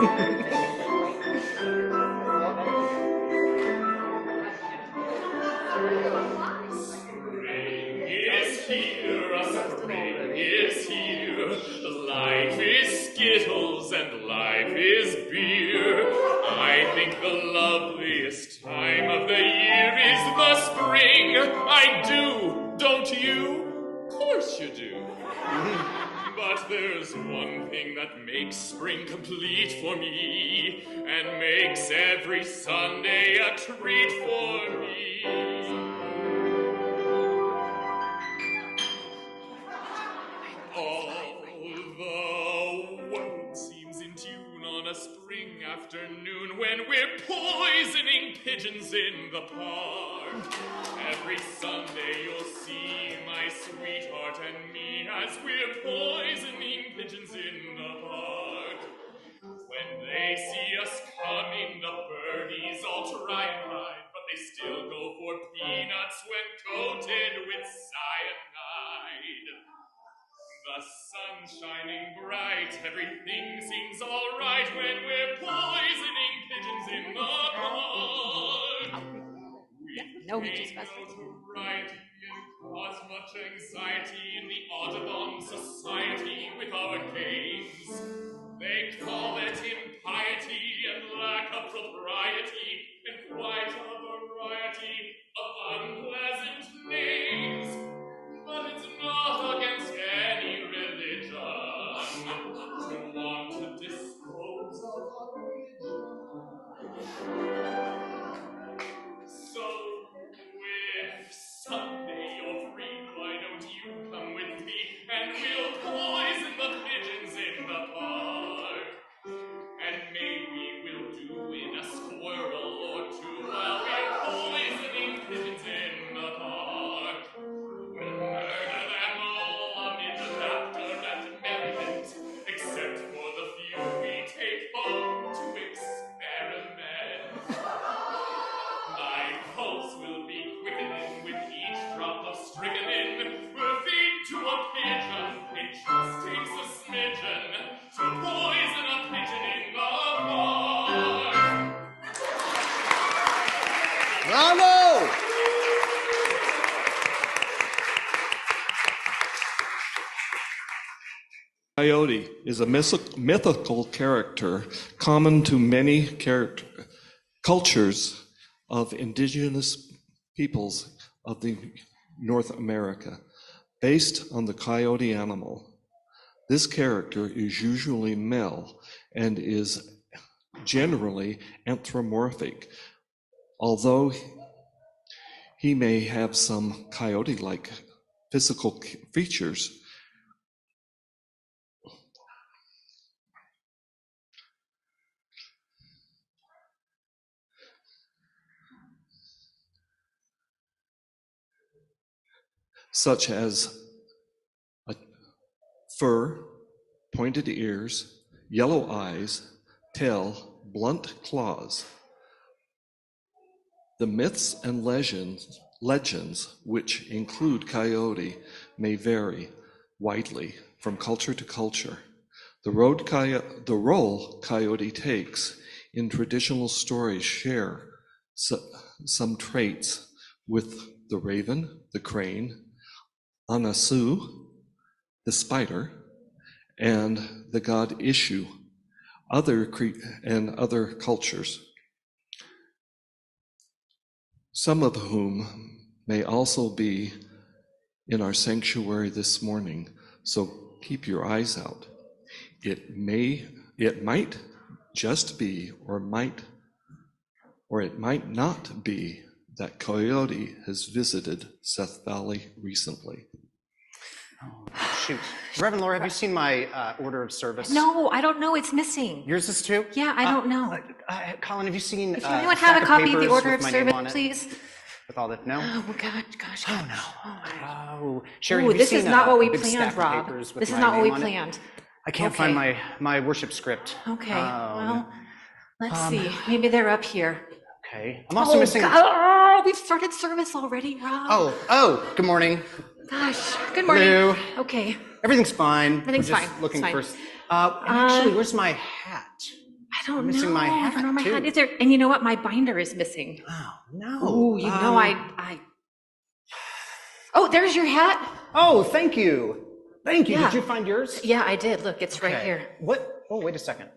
is here, a spring is here. Life is skittles and life is beer. I think the loveliest time of the year is the spring. I do, don't you? Of course you do. But there's one thing that makes spring complete for me and makes every Sunday a treat for me. All the world seems in tune on a spring afternoon when we're poisoning pigeons in the park. Every Sunday you'll see my sweetheart and me as we're poisoning pigeons in the park. When they see us coming, the birdies all try and hide, but they still go for peanuts when coated with cyanide. The sun's shining bright, everything seems all right when we're poisoning pigeons in the park. We just variety and cause much anxiety in the Audubon Society with our games. They call it impiety and lack of propriety and quite a variety of unpleasant names. But it's not against any religion to want to dispose of our religion. So, if Sunday you're free, why don't you come with me and we'll poison the pigeons in the park? And maybe we'll do in a squirrel or two while we're poisoning pigeons in the park. We'll murder them all amid laughter and merriment, except for the few we take home to experiment. My pulse will be quickening with each drop of strychnine. We'll feed to a pigeon, it just takes a smidgen to poison a pigeon in the park. Bravo! Coyote is a mythical character common to many cultures of indigenous peoples of the North America, based on the coyote animal. This character is usually male and is generally anthropomorphic, although he may have some coyote-like physical features. Such as a fur, pointed ears, yellow eyes, tail, blunt claws. The myths and legends which include coyote may vary widely from culture to culture. The role coyote takes in traditional stories share some traits with the raven, the crane, Anasu, the spider, and the god Ishu, and other cultures, some of whom may also be in our sanctuary this morning, so keep your eyes out. It might just be, or it might not be, that coyote has visited Seth Valley recently. Oh, shoot. Reverend Lora, have you seen my order of service? No, I don't know. It's missing. Yours is too? Yeah, I don't know. Colin, have you seen If anyone have a copy of the order of service, please? With all that, no? Oh, gosh. Oh, no. Oh, Sherry, Ooh, this is not what we big planned, stack of Rob. papers with This is my not what we name on it? planned. I can't find my worship script. Okay, well, let's see. Maybe they're up here. Okay. I'm also missing... Oh, we've started service already, Rob. Oh, good morning. Gosh, good morning. Hello. Okay. Everything's fine. Everything's We're just fine. looking It's fine. first. Actually, where's my hat? don't I'm know. missing my hat, I don't know my hat. too. Is there? And you know what? My binder is missing. Oh, no. Ooh, you know I. Oh, there's your hat. Oh, thank you. Thank you. Yeah. Did you find yours? Yeah, I did. Look, it's right here. What? Oh, wait a second.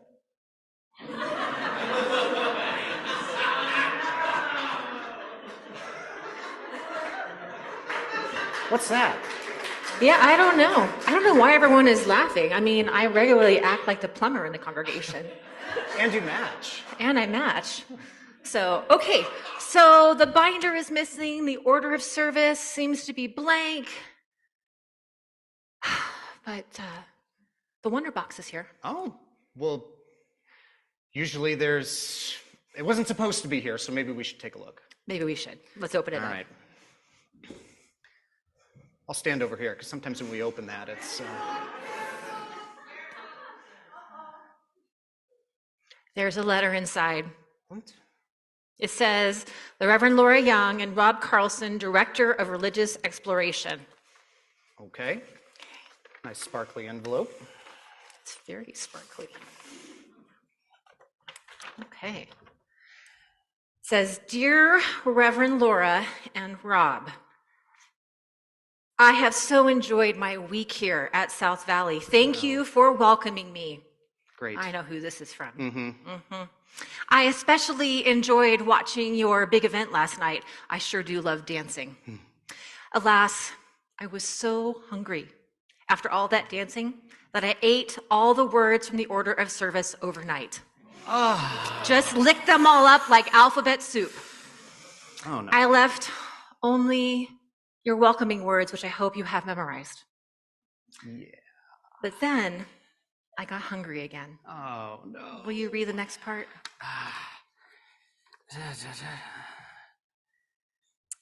What's that? Yeah, I don't know. I don't know why everyone is laughing. I mean, I regularly act like the plumber in the congregation. And you match. And I match. So, okay. So the binder is missing. The order of service seems to be blank. But the wonder box is here. Oh, well, usually it wasn't supposed to be here, so maybe we should take a look. Maybe we should. Let's open it All up. right. I'll stand over here, because sometimes when we open that, it's... There's a letter inside. What? It says, the Reverend Lora Young and Robb Carlson, Director of Religious Exploration. Okay. Nice sparkly envelope. It's very sparkly. Okay. It says, Dear Reverend Lora and Robb, I have so enjoyed my week here at South Valley. Thank you for welcoming me. Great. I know who this is from. Mm-hmm. I especially enjoyed watching your big event last night. I sure do love dancing. Alas, I was so hungry after all that dancing that I ate all the words from the order of service overnight. Just licked them all up like alphabet soup. Oh, no. I left only your welcoming words, which I hope you have memorized. Yeah. But then I got hungry again. Oh, no. Will you read the next part?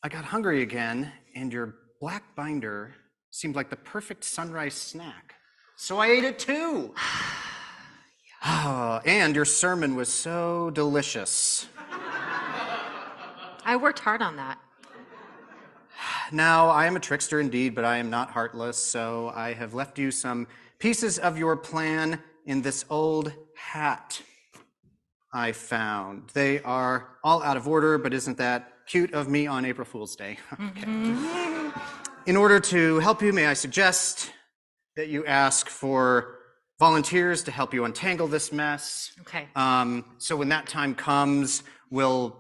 I got hungry again, and your black binder seemed like the perfect sunrise snack. So I ate it too. And your sermon was so delicious. I worked hard on that. Now, I am a trickster indeed, but I am not heartless, so I have left you some pieces of your plan in this old hat I found. They are all out of order, but isn't that cute of me on April Fool's Day? Okay. In order to help you, may I suggest that you ask for volunteers to help you untangle this mess. Okay. So when that time comes, we'll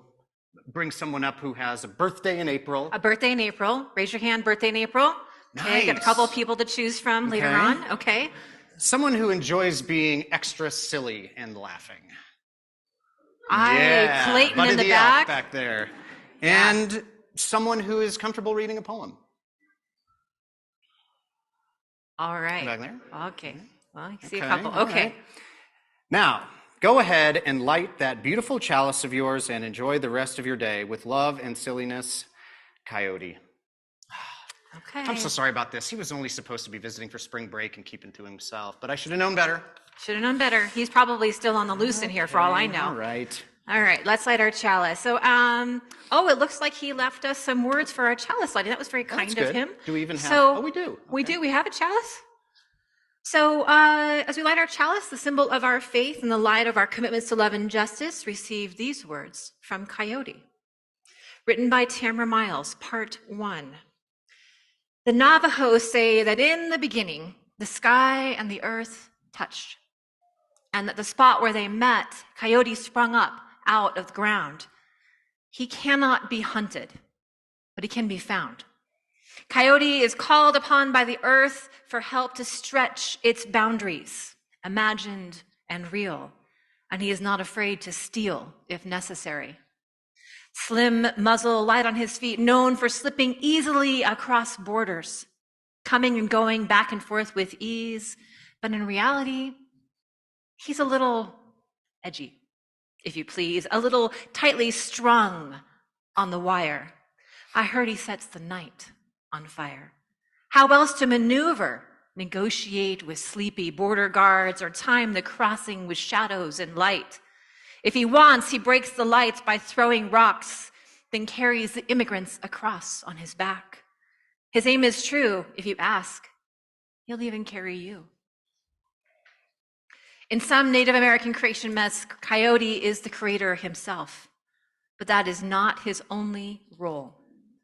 bring someone up who has a birthday in April. A birthday in April. Raise your hand, birthday in April. Okay, got a Nice. couple of people to choose from later Okay. on. Okay. Someone who enjoys being extra silly and laughing. Clayton Buddy in the the elf back. there. And someone who is comfortable reading a poem. All right. Back there. Okay. Well, I see a Okay, couple. all Okay. right. Now, go ahead and light that beautiful chalice of yours and enjoy the rest of your day with love and silliness, Coyote. Okay. I'm so sorry about this. He was only supposed to be visiting for spring break and keeping to himself, but I should have known better. Should have known better. He's probably still on the loose in here for all I know. All right. All right, let's light our chalice. So, it looks like he left us some words for our chalice lighting. That was very kind That's of good. him. Do we even have? So, Oh, we do. We Okay. do. We have a chalice. So, as we light our chalice, the symbol of our faith and the light of our commitments to love and justice, receive these words from Coyote. Written by Tamara Miles, Part 1. The Navajos say that in the beginning, the sky and the earth touched, and that the spot where they met, Coyote sprung up out of the ground. He cannot be hunted, but he can be found. Coyote is called upon by the earth for help to stretch its boundaries, imagined and real, and he is not afraid to steal if necessary. Slim muzzle, light on his feet, known for slipping easily across borders, coming and going back and forth with ease, but in reality, he's a little edgy, if you please, a little tightly strung on the wire. I heard he sets the night on fire. How else to maneuver, negotiate with sleepy border guards, or time the crossing with shadows and light? If he wants, he breaks the lights by throwing rocks, then carries the immigrants across on his back. His aim is true, if you ask. He'll even carry you. In some Native American creation myths, Coyote is the creator himself, but that is not his only role.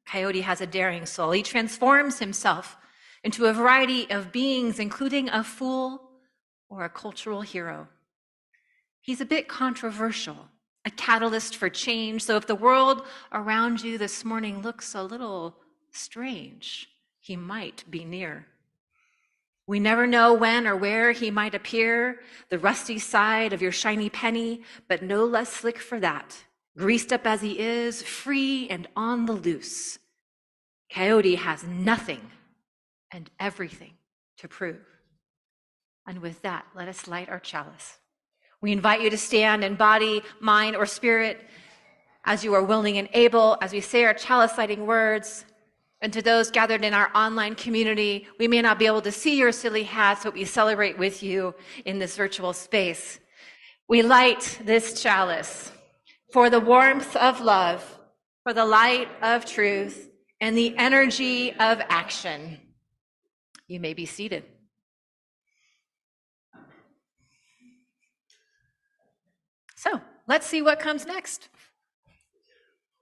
Coyote has a daring soul. He transforms himself into a variety of beings, including a fool or a cultural hero. He's a bit controversial, a catalyst for change. So if the world around you this morning looks a little strange, he might be near. We never know when or where he might appear, the rusty side of your shiny penny, but no less slick for that. Greased up as he is, free and on the loose. Coyote has nothing and everything to prove. And with that, let us light our chalice. We invite you to stand in body, mind, or spirit as you are willing and able, as we say our chalice lighting words. And to those gathered in our online community, we may not be able to see your silly hats, but we celebrate with you in this virtual space. We light this chalice for the warmth of love, for the light of truth, and the energy of action. You may be seated. So let's see what comes next.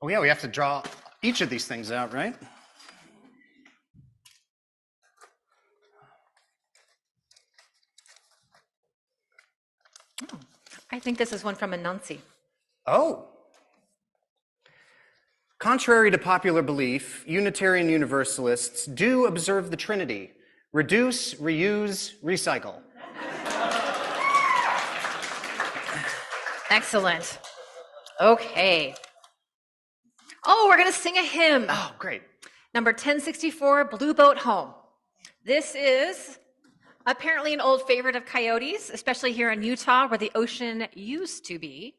Oh yeah, we have to draw each of these things out, right? Oh, I think this is one from Anansi. Oh. Contrary to popular belief, Unitarian Universalists do observe the Trinity: reduce, reuse, recycle. Excellent. Okay. Oh, we're going to sing a hymn. Oh, great. Number 1064, Blue Boat Home. This is apparently an old favorite of Coyote's, especially here in Utah, where the ocean used to be.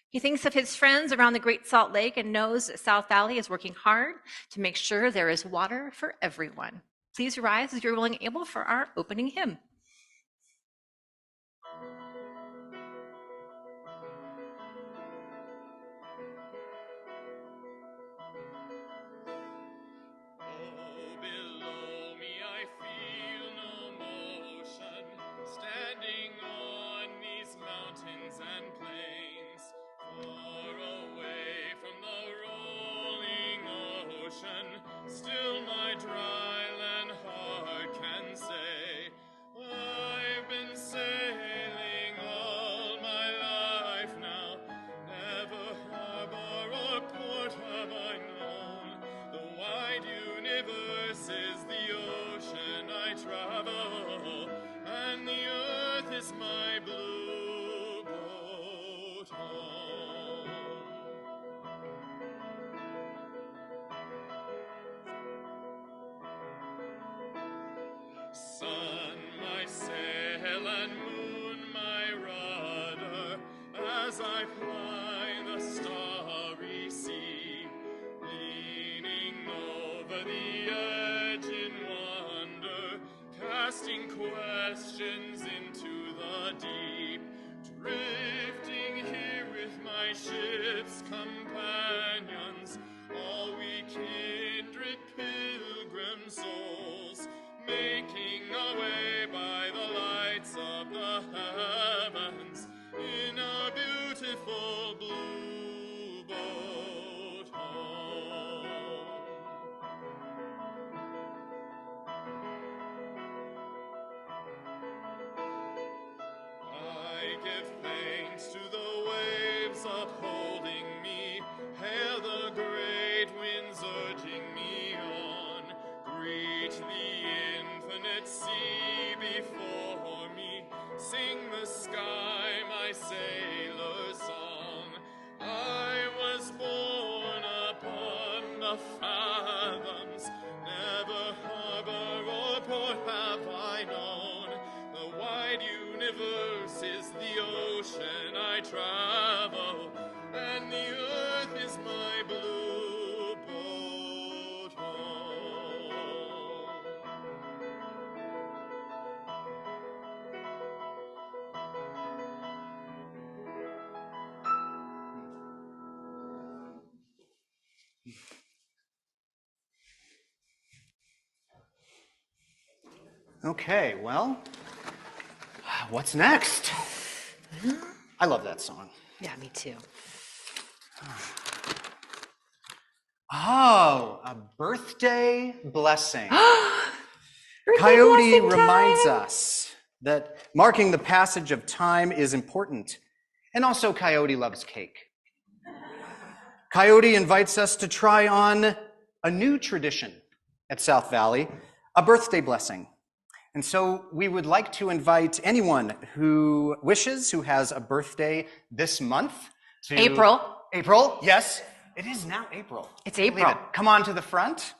He thinks of his friends around the Great Salt Lake and knows that South Valley is working hard to make sure there is water for everyone. Please rise as you're willing and able for our opening hymn. Still my dry land heart can say, I've been sailing all my life now. Never harbor or port have I known. The wide universe is the ocean I travel, and the earth is my blue boat home. Sun, my sail, and moon, my rudder, as I ply the starry sea, leaning over the edge in wonder, casting questions into the deep, drifting here with my ship's companions, all we kindred pilgrim souls, making our way by the lights of the heavens in a beautiful blue boat home. I give thanks to the waves upholding me, hail the great winds urging me on, greet the infinite sea before me, sing the sky my sailor's song. I was born upon the fathoms, never harbor or port have I known. The wide universe is the ocean I travel, and the earth is my blue boat home. Okay, well, what's next? I love that song. Yeah, me too. Oh, a birthday blessing. Birthday Coyote blessing reminds time. us that marking the passage of time is important. And also, Coyote loves cake. Coyote invites us to try on a new tradition at South Valley, a birthday blessing. And so we would like to invite anyone who wishes, who has a birthday this month. To April, yes. It is now April. It's April. Come on to the front.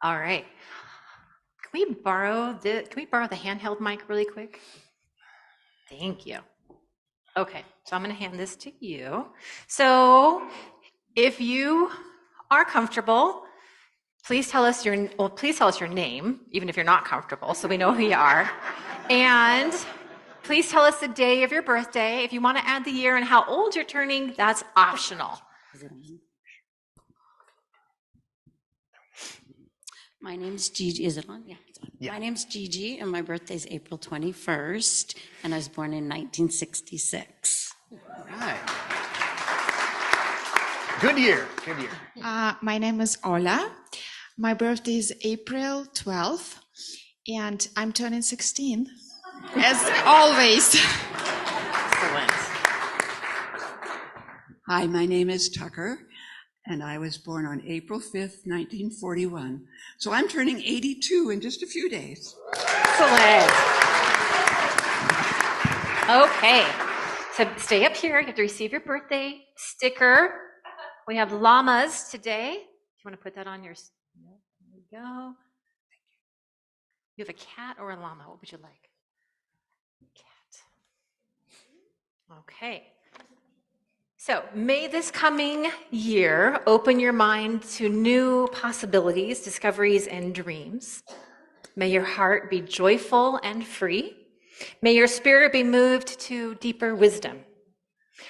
All right. Can we borrow the handheld mic really quick? Thank you. Okay, so I'm going to hand this to you. So if you are comfortable, please tell us your name, even if you're not comfortable, so we know who you are. And please tell us the day of your birthday. If you want to add the year and how old you're turning, that's optional. My name's Gigi. Is it on? Yeah, it's on. Yeah. My name's Gigi, and my birthday's April 21st, and I was born in 1966. Right. Good year. Good year. My name is Ola. My birthday is April 12th, and I'm turning 16, as always. Excellent. Hi, my name is Tucker, and I was born on April 5th, 1941. So I'm turning 82 in just a few days. Excellent. Okay, so stay up here. You have to receive your birthday sticker. We have llamas today. Do you want to put that on your... There we go. You have a cat or a llama? What would you like? Cat. Okay. So may this coming year open your mind to new possibilities, discoveries, and dreams. May your heart be joyful and free. May your spirit be moved to deeper wisdom.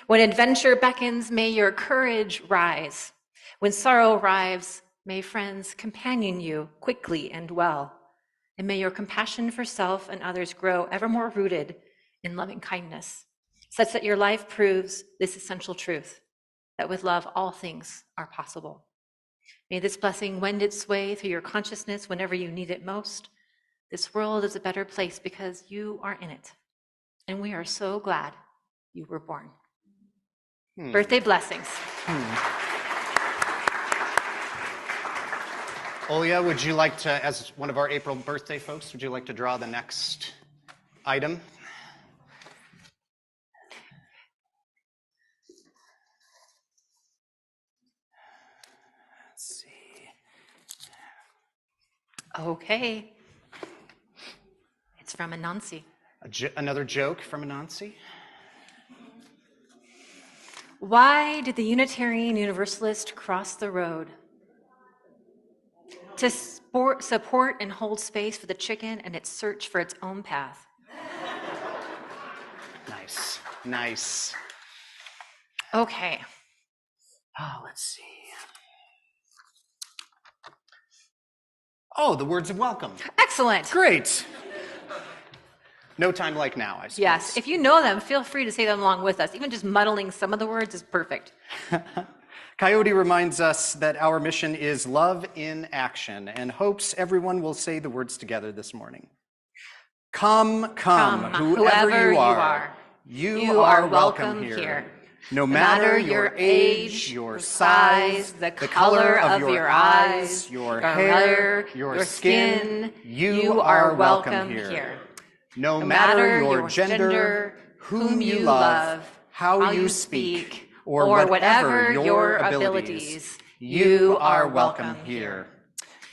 When adventure beckons, may your courage rise. When sorrow arrives, may friends companion you quickly and well. And may your compassion for self and others grow ever more rooted in loving kindness, such that your life proves this essential truth, that with love all things are possible. May this blessing wend its way through your consciousness whenever you need it most. This world is a better place because you are in it, and we are so glad you were born. Birthday blessings. Olia, would you like to, as one of our April birthday folks, would you like to draw the next item? Let's see. Okay. It's from Anansi. Another joke from Anansi. Why did the Unitarian Universalist cross the road? To support and hold space for the chicken and its search for its own path. Nice, nice. Okay. Oh, let's see. Oh, the words of welcome. Excellent. Great. No time like now, I suppose. Yes, if you know them, feel free to say them along with us. Even just muddling some of the words is perfect. Coyote reminds us that our mission is love in action and hopes everyone will say the words together this morning. Come, whoever you are, you are welcome here. No matter your age, your size, the color of your eyes, your hair, your skin, you are welcome here. No matter your gender, whom you love, how you speak, or whatever your abilities, you are welcome here.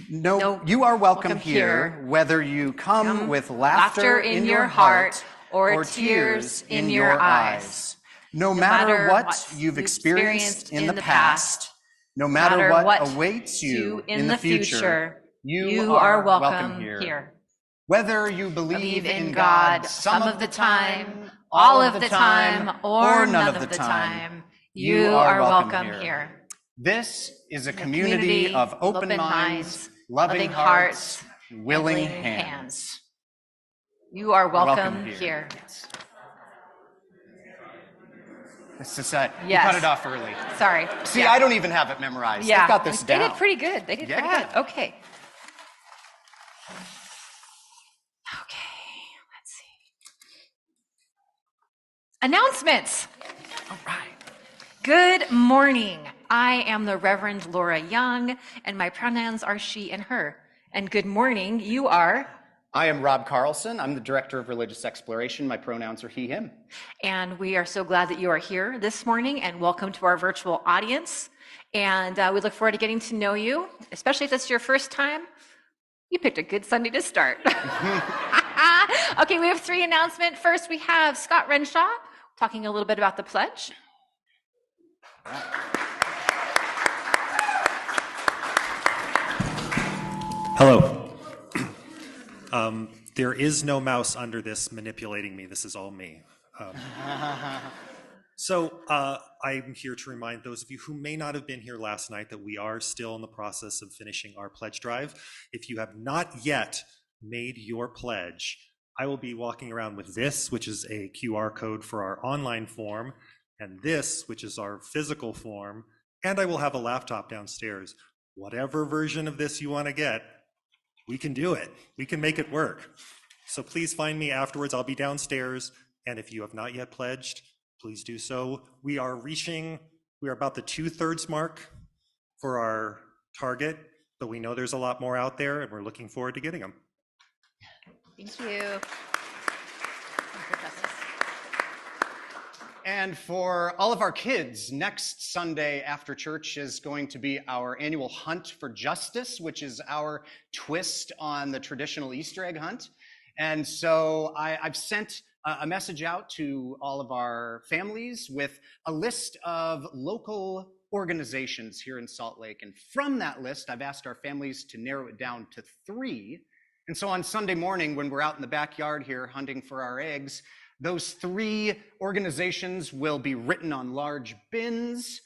No, you are welcome here, whether you come with laughter in your heart or tears in your eyes. No matter what you've experienced in the past, no matter what awaits you in the future, you are welcome here. Whether you believe in God some of the time, all of the time, or none of the time, you are welcome here. This is a community of open minds, loving hearts, willing hands. You are welcome here. Yes. This is you Yes. cut it off early. Sorry. See, Yeah. I don't even have it memorized. Yeah. I've got this down. They did pretty good. They did pretty Yeah. good. Okay. Okay, let's see. Announcements. All right. Good morning. I am the Reverend Lora Young, and my pronouns are she and her. And good morning, you are... I am Robb Carlson. I'm the Director of Religious Exploration. My pronouns are he, him. And we are so glad that you are here this morning, and welcome to our virtual audience. And we look forward to getting to know you, especially if this is your first time. You picked a good Sunday to start. Okay, we have 3 announcements. First, we have Scott Renshaw talking a little bit about the pledge. Hello. There is no mouse under this manipulating me. This is all me. So I'm here to remind those of you who may not have been here last night that we are still in the process of finishing our pledge drive. If you have not yet made your pledge, I will be walking around with this, which is a QR code for our online form, and this, which is our physical form, and I will have a laptop downstairs. Whatever version of this you want to get, we can do it. We can make it work. So please find me afterwards. I'll be downstairs. And if you have not yet pledged, please do so. We are about the 2/3 mark for our target, but we know there's a lot more out there, and we're looking forward to getting them. Thank you. And for all of our kids, next Sunday after church is going to be our annual Hunt for Justice, which is our twist on the traditional Easter egg hunt. And so I've sent a message out to all of our families with a list of local organizations here in Salt Lake. And from that list, I've asked our families to narrow it down to 3. And so on Sunday morning, when we're out in the backyard here hunting for our eggs, those 3 organizations will be written on large bins.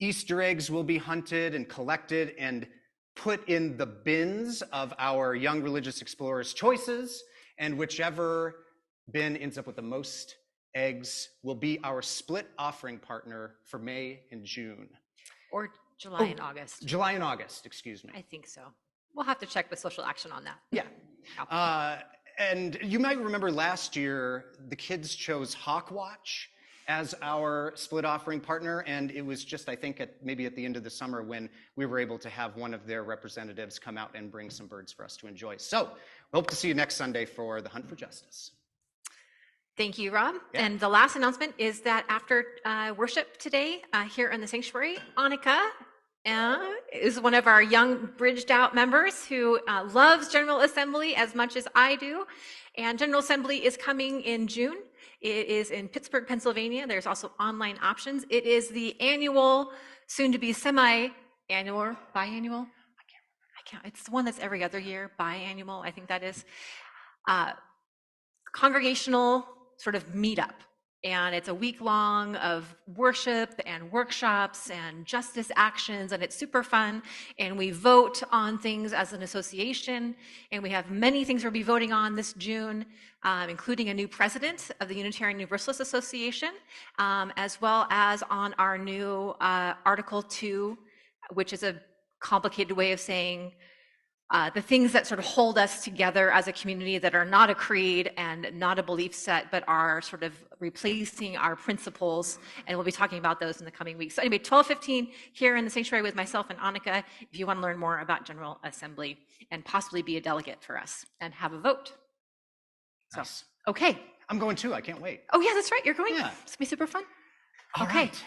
Easter eggs will be hunted and collected and put in the bins of our Young Religious Explorers' choices, and whichever bin ends up with the most eggs will be our split offering partner for May and June. Or July and August. July and August, excuse me. I think so. We'll have to check with Social Action on that. Yeah. And you might remember last year, the kids chose Hawkwatch as our split offering partner, and it was just, I think, maybe at the end of the summer when we were able to have one of their representatives come out and bring some birds for us to enjoy. So we hope to see you next Sunday for the Hunt for Justice. Thank you, Rob. Yeah. And the last announcement is that after worship today here in the sanctuary, Annika is one of our young bridged out members who loves General Assembly as much as I do. And General Assembly is coming in June. It is in Pittsburgh, Pennsylvania. There's also online options. It is the annual, soon to be semi-annual or biannual. I can't. It's the one that's every other year, biannual, I think that is. Congregational sort of meetup. And it's a week long of worship and workshops and justice actions, and it's super fun. And we vote on things as an association, and we have many things we'll be voting on this June, including a new president of the Unitarian Universalist Association, as well as on our new Article 2, which is a complicated way of saying the things that sort of hold us together as a community that are not a creed and not a belief set, but are sort of replacing our principles. And we'll be talking about those in the coming weeks. So anyway, 12:15 here in the sanctuary with myself and Annika, if you want to learn more about General Assembly and possibly be a delegate for us and have a vote. So, Nice. Okay. I'm going too. I can't wait. Oh yeah, that's right. You're going? Yeah. It's gonna be super fun. All Okay. right.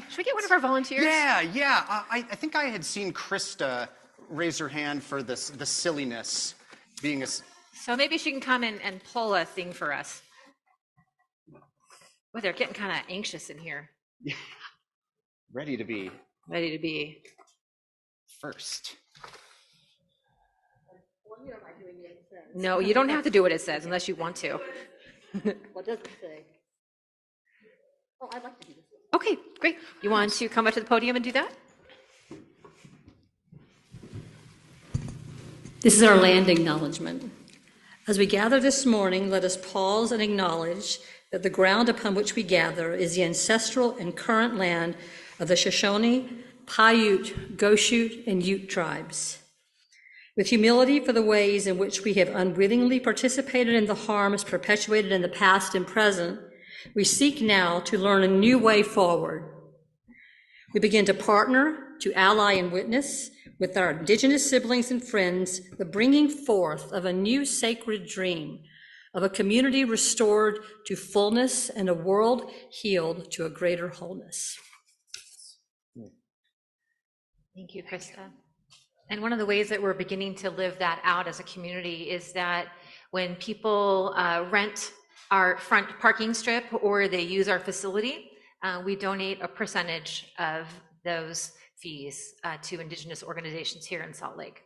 Should we get one of our volunteers? Yeah. I think I had seen Krista raise her hand for the silliness being a... So maybe she can come in and pull a thing for us. Well, they're getting kind of anxious in here. Ready to be first. No, you don't have to do what it says unless you want to. What does it say? Oh, I'd like to do this. Okay, great. You want to come up to the podium and do that? This is our land acknowledgement. As we gather this morning, let us pause and acknowledge that the ground upon which we gather is the ancestral and current land of the Shoshone, Paiute, Goshute, and Ute tribes. With humility for the ways in which we have unwittingly participated in the harms perpetuated in the past and present, we seek now to learn a new way forward. We begin to partner, to ally and witness with our Indigenous siblings and friends the bringing forth of a new sacred dream of a community restored to fullness and a world healed to a greater wholeness. Thank you, Krista. And one of the ways that we're beginning to live that out as a community is that when people rent our front parking strip or they use our facility, we donate a percentage of those fees to Indigenous organizations here in Salt Lake.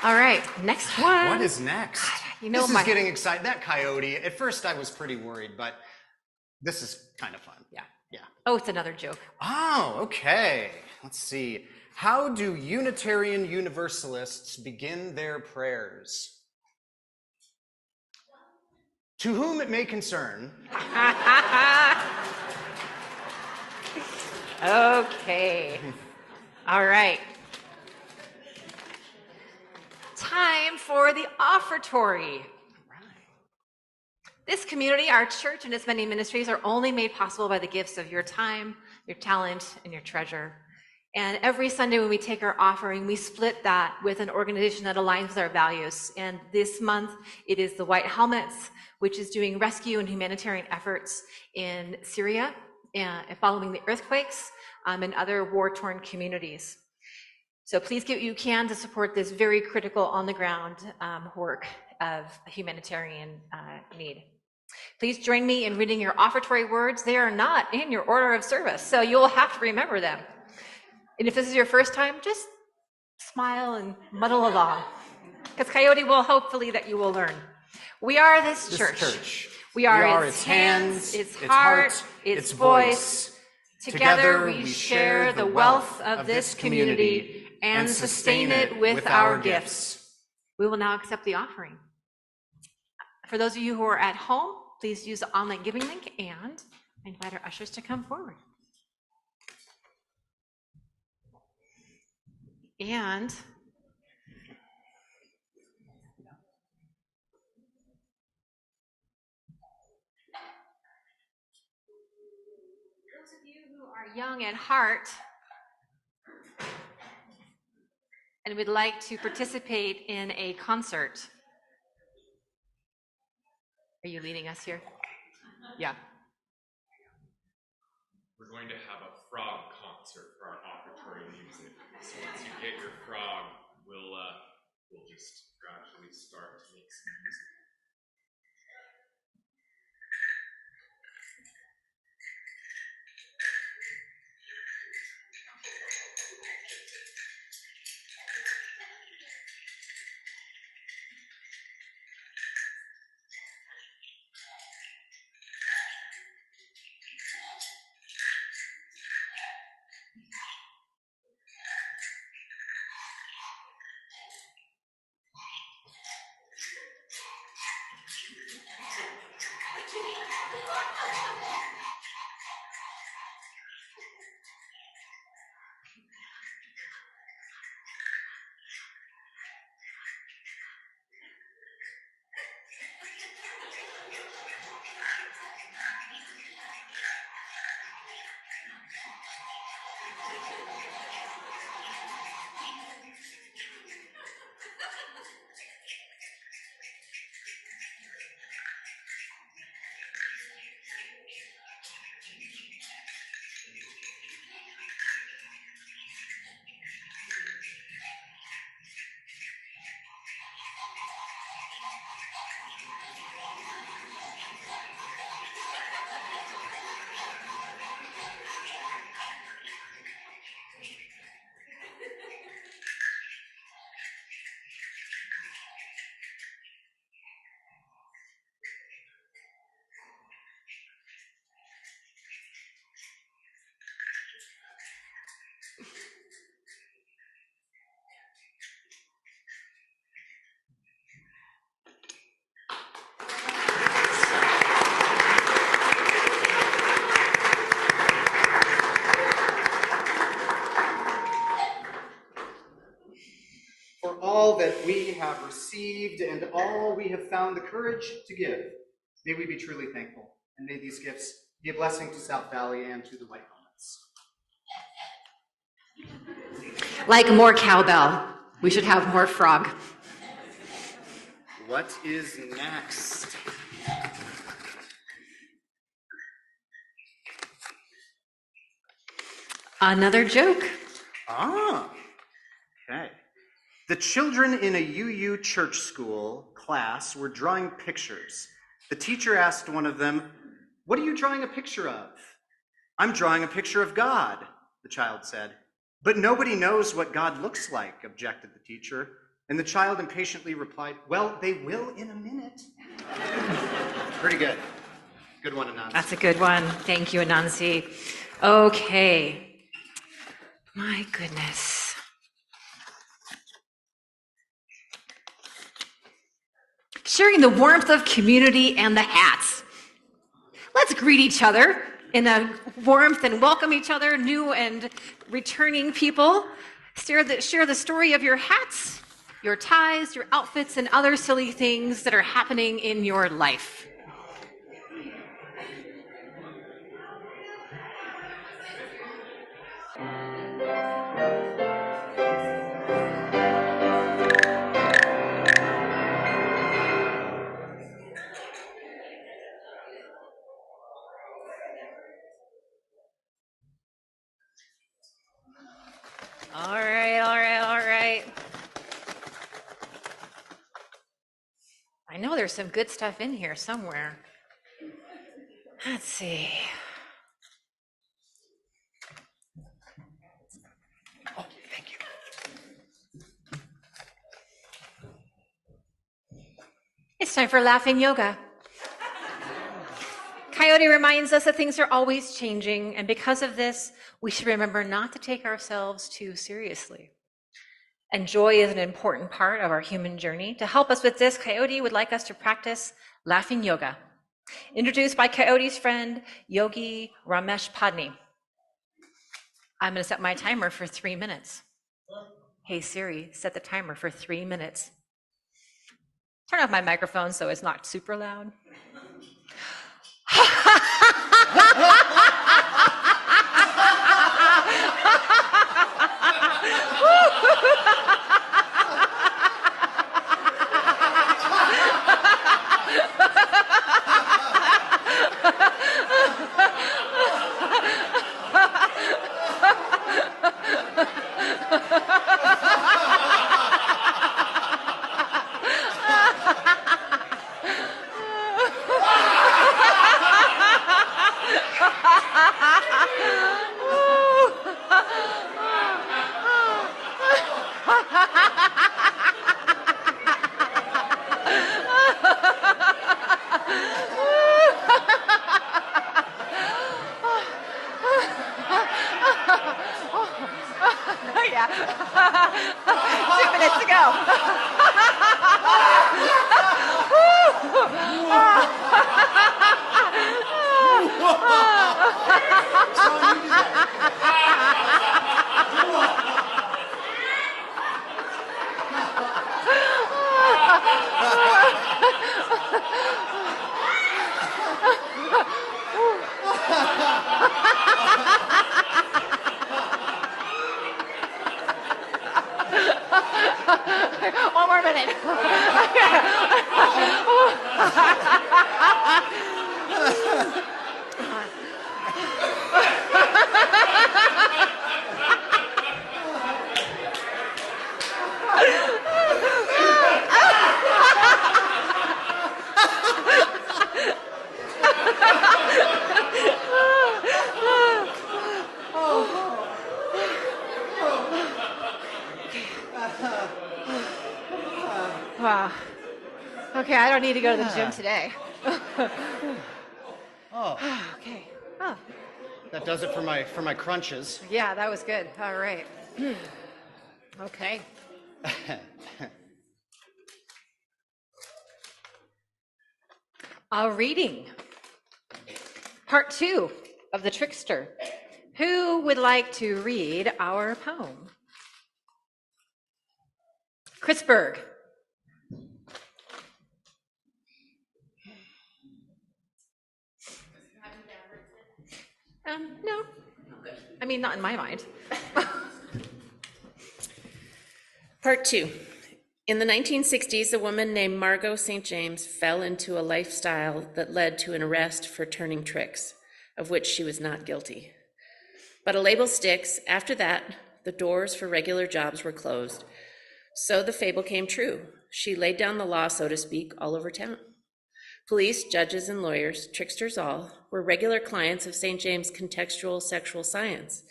All right, next one. What is next? You know, this is getting exciting. That coyote, at first I was pretty worried, but this is kind of fun. Yeah. Yeah. Oh, it's another joke. Oh, okay. Let's see. How do Unitarian Universalists begin their prayers? To whom it may concern. Okay. All right. Time for the offertory. This community, our church, and its many ministries are only made possible by the gifts of your time, your talent, and your treasure. And every Sunday when we take our offering, we split that with an organization that aligns with our values. And this month, it is the White Helmets, which is doing rescue and humanitarian efforts in Syria following the earthquakes and other war-torn communities. So please give what you can to support this very critical on-the-ground work of humanitarian need. Please join me in reading your offertory words. They are not in your order of service, so you'll have to remember them. And if this is your first time, just smile and muddle along, because Coyote will hopefully that you will learn. We are this church. We are its hands, its heart, its voice. Together we share the wealth of this community and sustain it with our gifts. We will now accept the offering. For those of you who are at home, please use the online giving link, and I invite our ushers to come forward. And those of you who are young at heart and would like to participate in a concert. Are you leading us here? Yeah. We're going to have a frog concert for our offertory music. So once you get your frog, we'll just gradually start to make some music. all that we have received and all we have found the courage to give. May we be truly thankful, and may these gifts be a blessing to South Valley and to the White Helmets. Like more cowbell. We should have more frog. What is next? Another joke. Ah, okay. The children in a UU church school class were drawing pictures. The teacher asked one of them, "What are you drawing a picture of?" "I'm drawing a picture of God," the child said. "But nobody knows what God looks like," objected the teacher. And the child impatiently replied, "Well, they will in a minute." Pretty good. Good one, Anansi. That's a good one. Thank you, Anansi. Okay. My goodness. Sharing the warmth of community and the hats. Let's greet each other in a warmth and welcome each other, new and returning people. Share the story of your hats, your ties, your outfits, and other silly things that are happening in your life. All right. I know there's some good stuff in here somewhere. Let's see. Oh, thank you. It's time for laughing yoga. Coyote reminds us that things are always changing, and because of this, we should remember not to take ourselves too seriously. And joy is an important part of our human journey. To help us with this, Coyote would like us to practice laughing yoga, introduced by Coyote's friend, Yogi Ramesh Padney. I'm going to set my timer for 3 minutes. Hey Siri, set the timer for 3 minutes. Turn off my microphone so it's not super loud. Yeah. 2 minutes to go. One more minute. Wow. Okay, I don't need to go to the gym today. Oh, Okay. Oh, that does it for my crunches. yeah, that was good. All right. Okay. A reading. Part 2 of The Trickster. Who would like to read our poem? Chris Berg. No. I mean, not in my mind. Part 2. In the 1960s, a woman named Margot St. James fell into a lifestyle that led to an arrest for turning tricks, of which she was not guilty. But a label sticks. After that, the doors for regular jobs were closed. So the fable came true. She laid down the law, so to speak, all over town. Police, judges, and lawyers, tricksters all, were regular clients of St. James' contextual sexual science.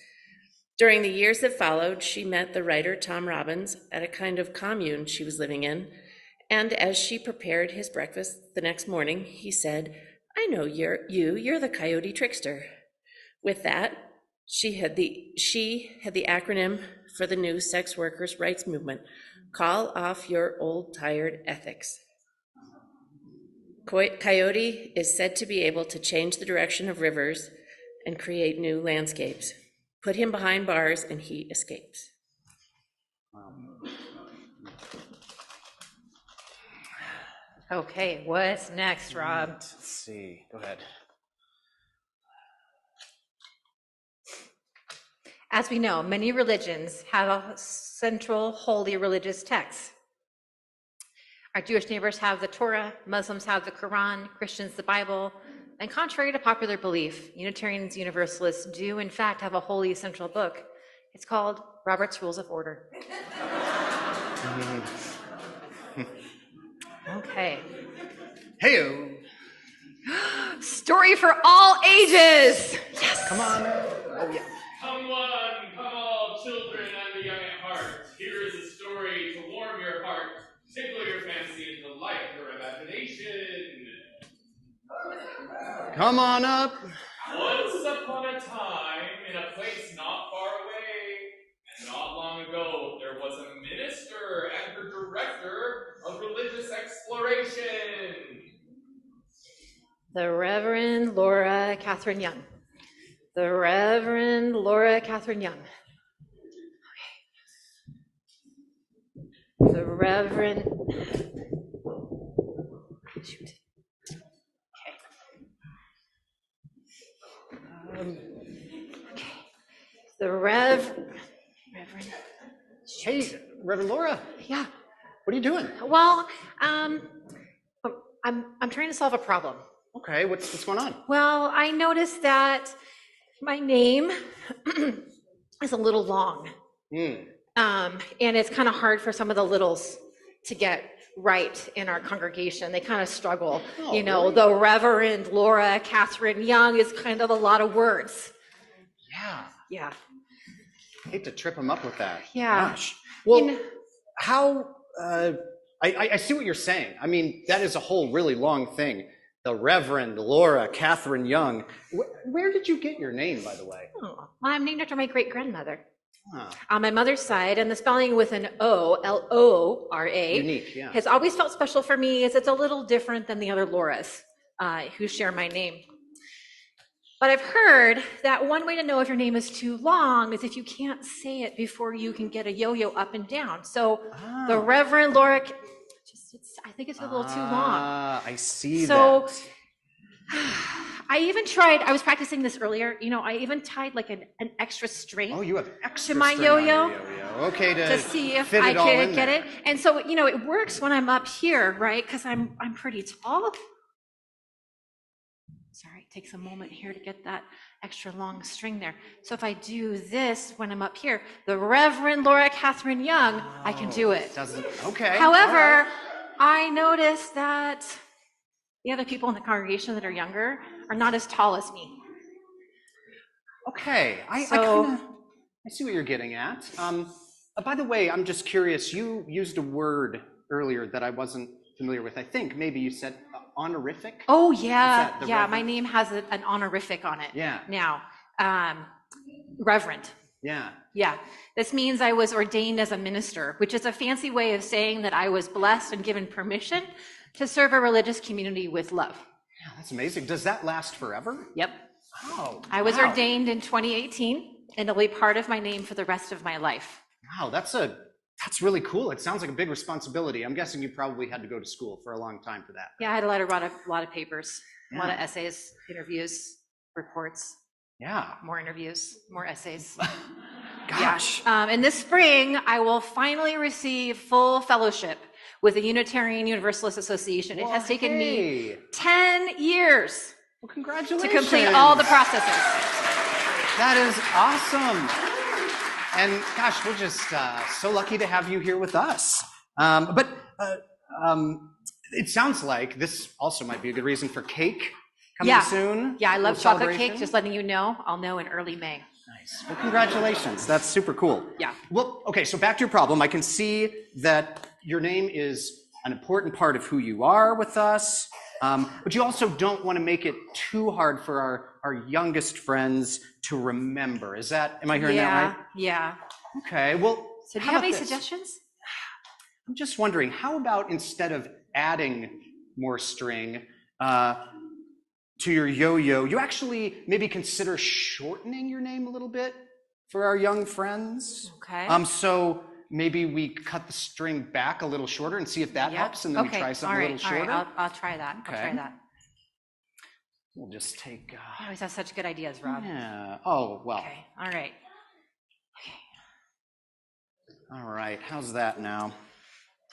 During the years that followed, she met the writer Tom Robbins at a kind of commune she was living in, and as she prepared his breakfast the next morning, he said, "I know you're the coyote trickster." With that, she had the acronym for the new sex workers' rights movement, "Call Off Your Old Tired Ethics." Coyote is said to be able to change the direction of rivers and create new landscapes. Put him behind bars and he escapes. Okay, what's next, Rob? Let's see. Go ahead. As we know, many religions have a central holy religious text. Our Jewish neighbors have the Torah, Muslims have the Quran, Christians the Bible, and contrary to popular belief, Unitarians, Universalists do in fact have a holy central book. It's called Robert's Rules of Order. Okay. Hey-o. Story for all ages. Yes. Come on. Oh, yeah. Come one, come all, children and the young at heart. Here is a story to warm your heart, tickle your fancy, and delight your imagination. Come on up. Once upon a time, in a place not far away, and not long ago, there was a minister and her director of religious exploration. The Reverend Lora Catherine Young. The Reverend Lora Catherine Young. Okay. The Reverend. Shoot. Okay. The Reverend. Hey, Reverend Lora. Yeah. What are you doing? Well, I'm trying to solve a problem. Okay, what's going on? Well, I noticed that my name is a little long. And it's kind of hard for some of the littles to get right in our congregation. They kind of struggle. Oh, you know, really? the Reverend Lora Catherine Young is kind of a lot of words. Yeah. Yeah. I hate to trip him up with that. Yeah. Gosh. Well, You know- how, I see what you're saying. I mean, that is a whole really long thing. The Reverend Lora Catherine Young. Where did you get your name, by the way? Oh, I'm named after my great-grandmother. Huh. On my mother's side, and the spelling with an O, L-O-R-A, Unique, yeah. has always felt special for me, as it's a little different than the other Loras who share my name. But I've heard that one way to know if your name is too long is if you can't say it before you can get a yo-yo up and down. So the Reverend Lora, I think it's a little too long. I see So that. I even tried, I was practicing this earlier, you know, I even tied like an extra string. Oh, you have extra to my string on yo-yo your yo-yo. Okay, to see if fit I it all could in get there. it. And so, you know, it works when I'm up here, right? Because I'm pretty tall. Sorry, it takes a moment here to get that extra long string there. So if I do this when I'm up here, the Reverend Lora Catherine Young, I can do it. Okay. However, all right. I noticed that the other people in the congregation that are younger are not as tall as me. Okay, I see what you're getting at. By the way, I'm just curious, you used a word earlier that I wasn't familiar with. I think maybe you said honorific? Oh, yeah. The Yeah, Reverend? my name has an honorific on it. Yeah. Now, Reverend. Yeah. Yeah. This means I was ordained as a minister, which is a fancy way of saying that I was blessed and given permission to serve a religious community with love. Yeah, that's amazing. Does that last forever? Yep. Oh, I was wow. ordained in 2018, and it'll be part of my name for the rest of my life. Wow, that's a That's really cool. It sounds like a big responsibility. I'm guessing you probably had to go to school for a long time for that. Yeah, I had a lot of papers, a lot of Yeah. essays, interviews, reports, Yeah. more interviews, more essays. Gosh. Yeah. And this spring, I will finally receive full fellowship with the Unitarian Universalist Association. It has taken me 10 years Well, congratulations. to complete all the processes. That is awesome. And gosh, we're just so lucky to have you here with us. But it sounds like this also might be a good reason for cake coming soon. Yeah, I love Little chocolate cake. celebration. Just letting you know, I'll know in early May. Nice. Well, congratulations. That's super cool. Yeah. Well, okay, so back to your problem. I can see that your name is an important part of who you are with us, but you also don't want to make it too hard for our youngest friends to remember. Am I hearing that right? Yeah. Okay, well, So do how you have about any this? suggestions? I'm just wondering, how about instead of adding more string to your yo-yo, you actually maybe consider shortening your name a little bit for our young friends? Okay. So maybe we cut the string back a little shorter and see if that helps, and then we try something a little shorter. All right. I'll try that. Okay. I'll try that. We'll just take. You always have such good ideas, Rob. Yeah. Oh well. Okay. All right. All right. How's that now?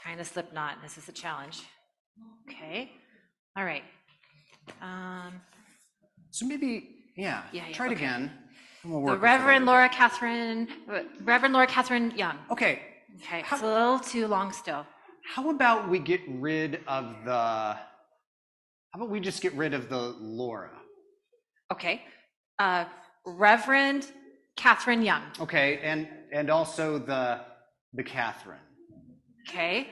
Trying to slip knot. This is a challenge. Okay. All right. So maybe, try it okay. again. And we'll The work with it a Reverend little Lora Catherine Young. bit. Okay. Okay. It's a little too long still. How about we get rid of the? How about we just get rid of the Lora? Okay. Reverend Catherine Young. Okay, and also the Catherine. Okay.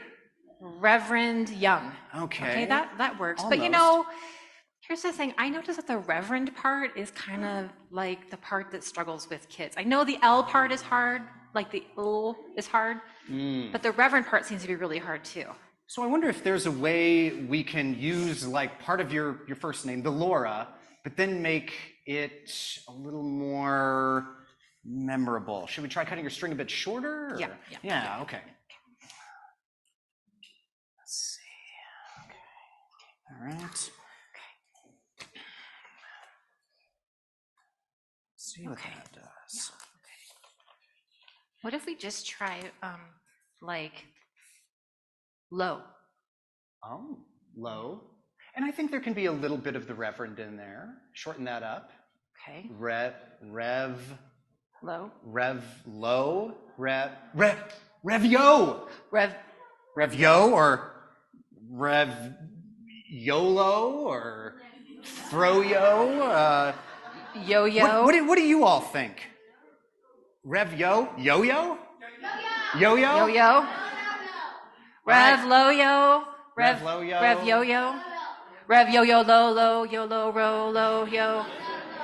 Reverend Young. Okay. Okay, that works. But you Almost. know, here's the thing. I noticed that the Reverend part is kind of like the part that struggles with kids. I know the L part is hard, like the L is hard, but the Reverend part seems to be really hard too. So I wonder if there's a way we can use like part of your first name, the Lora, but then make it a little more memorable. Should we try cutting your string a bit shorter? Or? Yeah, okay. Let's see. Okay. All right. Let's see what that does. What if we just try like low? Oh, low. And I think there can be a little bit of the Reverend in there. Shorten that up. Okay. Rev Low. low. Rev yo. Rev yo or Rev YOLO or Throw yo. Yo-yo. What do you all think? Rev yo? Yo-yo? Yo-yo? Yo-yo. Rev low-yo. Rev low-yo. Rev yo-yo. Rev yo-yo low, yo-lo, row, low, yo.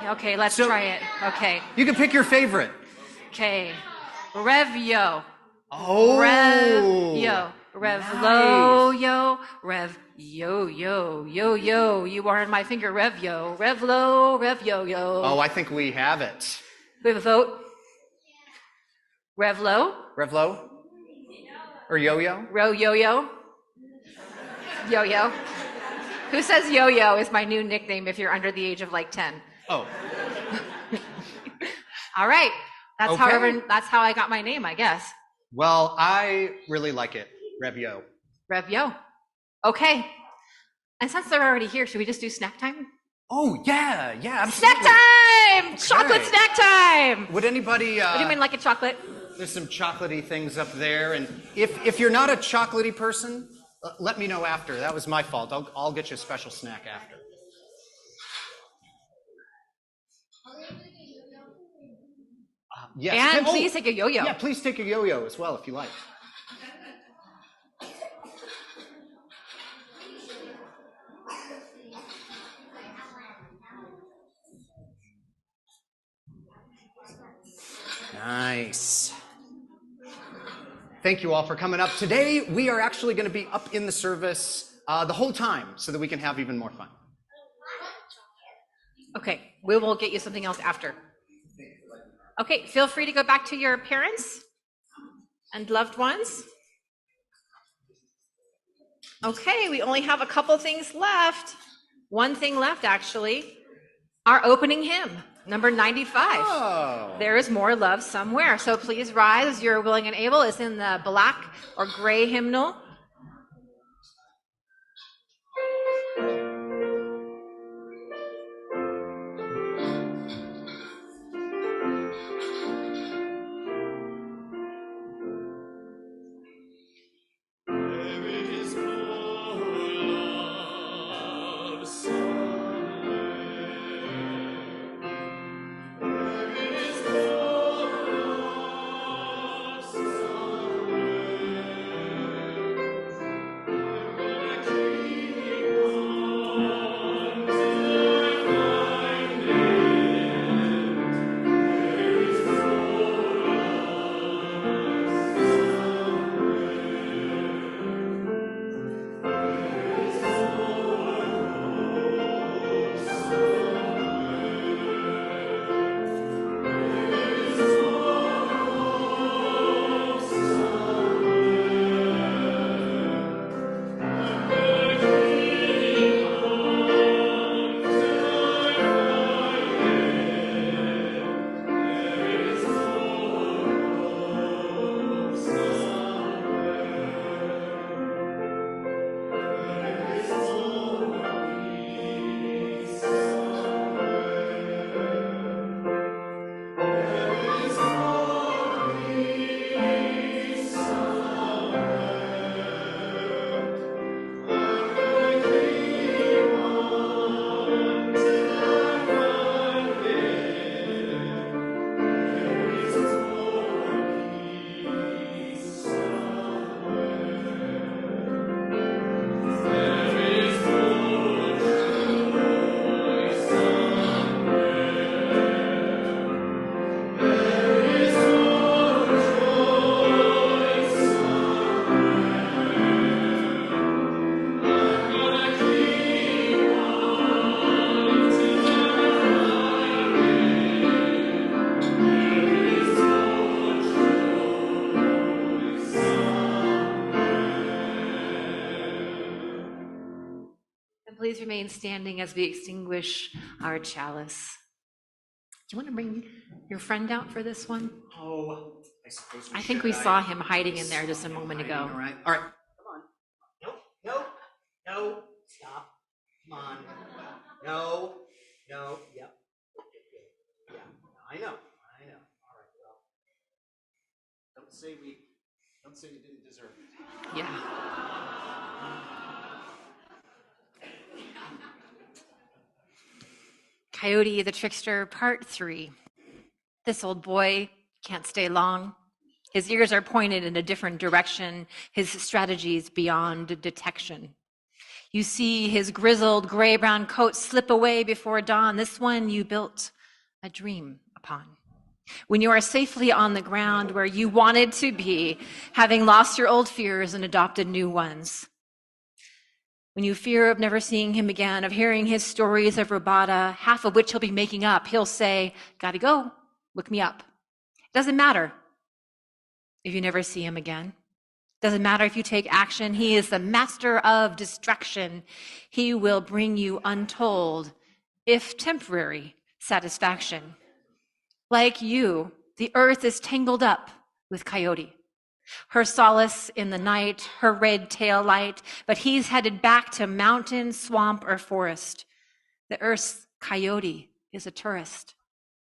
Okay, let's try it. Okay. You can pick your favorite. Okay. Rev yo. Oh. Rev yo. Rev Nice. low yo. Rev yo yo yo yo. You are on my finger. Rev yo. Rev low. Rev yo yo. Oh, I think we have it. We have a vote. Rev low. Rev low? Or yo-yo? Row yo yo. Yo yo. Who says yo yo is my new nickname if you're under the age of like 10? Oh. All right. That's Okay. that's how I got my name, I guess. Well, I really like it. Rev yo. Rev yo. Okay. And since they're already here, should we just do snack time? Oh, yeah, absolutely. Snack time! Chocolate Okay. snack time! Would anybody, What do you mean like a chocolate? there's some chocolatey things up there, and if you're not a chocolatey person, let me know after. That was my fault. I'll get you a special snack after. Yes. And please take a yo-yo. Yeah, please take a yo-yo as well if you like. Nice. Thank you all for coming up. Today, we are actually going to be up in the service the whole time so that we can have even more fun. Okay, we will get you something else after. Okay, feel free to go back to your parents and loved ones? Okay, we only have a couple things left. One thing left, actually. Our opening hymn, number 95. Oh. There is more love somewhere. So please rise as you're willing and able. It's in the black or gray hymnal. Please remain standing as we extinguish our chalice. Do you want to bring your friend out for this one? Oh, I suppose I think we saw him hiding in there just a moment ago. All right. Come on. No. Stop. Come on. No. Yep. Yeah. I know. All right. Well, don't say you didn't deserve it. Yeah. Coyote the Trickster, Part 3. This old boy can't stay long. His ears are pointed in a different direction, his strategies beyond detection. You see his grizzled gray-brown coat slip away before dawn. This one you built a dream upon. When you are safely on the ground where you wanted to be, having lost your old fears and adopted new ones. When you fear of never seeing him again, of hearing his stories of Robata, half of which he'll be making up, he'll say, "Gotta go, look me up." It doesn't matter if you never see him again. Doesn't matter if you take action. He is the master of distraction. He will bring you untold, if temporary, satisfaction. Like you, the earth is tangled up with Coyote. Her solace in the night, her red tail light, but he's headed back to mountain, swamp, or forest. The earth's Coyote is a tourist.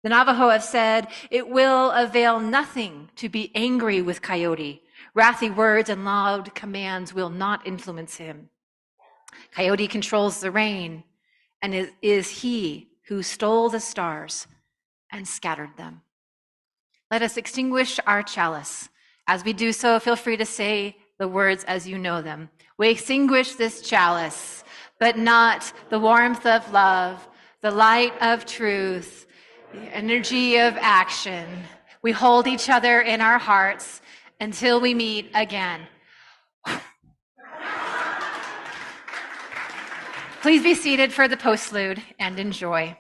The Navajo have said, it will avail nothing to be angry with Coyote. Wrathy words and loud commands will not influence him. Coyote controls the rain, and it is he who stole the stars and scattered them. Let us extinguish our chalice. As we do so, feel free to say the words as you know them. We extinguish this chalice, but not the warmth of love, the light of truth, the energy of action. We hold each other in our hearts until we meet again. Please be seated for the postlude and enjoy.